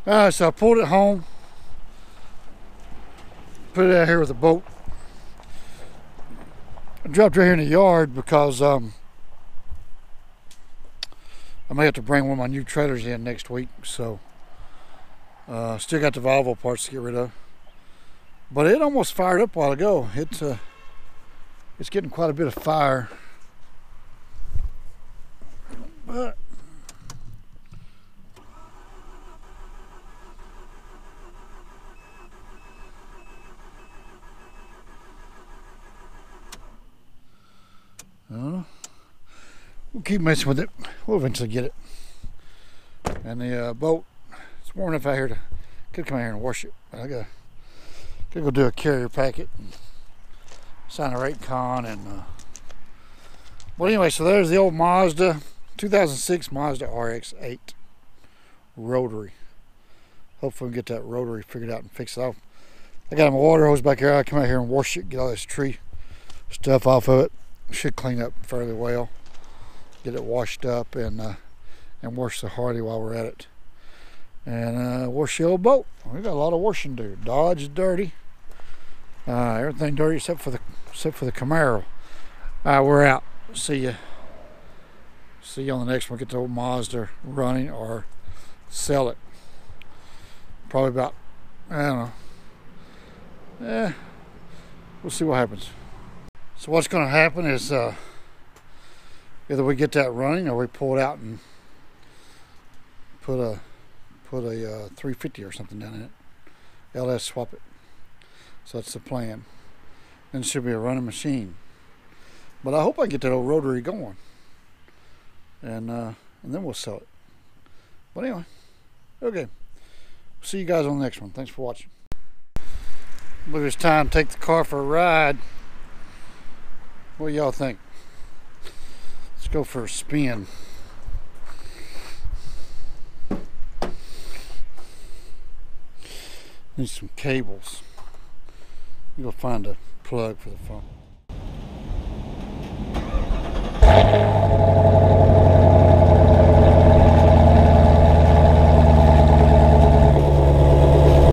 So I pulled it home, put it out here with a boat. I dropped it here in the yard because I may have to bring one of my new trailers in next week. So still got the Volvo parts to get rid of. But it almost fired up a while ago. It's getting quite a bit of fire. But we'll keep messing with it. We'll eventually get it. And the boat, it's warm enough out here to could come out here and wash it. But I gotta go do a carrier packet and sign a rate con and well, anyway, so there's the old Mazda 2006 Mazda Rx-8 rotary. Hopefully we can get that rotary figured out and fix it off. I got my water hose back here. I come out here and wash it, get all this tree stuff off of it. Should clean up fairly well. Get it washed up and wash the Harley while we're at it. And wash the old boat. We got a lot of washing to do. Dodge is dirty. Everything dirty except for the Camaro. We're out. See you on the next one. Get the old Mazda running or sell it. Probably about, I don't know. We'll see what happens. So what's going to happen is either we get that running or we pull it out and put a 350 or something down in it. LS swap it. So that's the plan. And it should be a running machine. But I hope I get that old rotary going. And then we'll sell it. But anyway, okay. See you guys on the next one. Thanks for watching. I believe it's time to take the car for a ride. What do y'all think? Let's go for a spin. Need some cables. Go find a plug for the phone.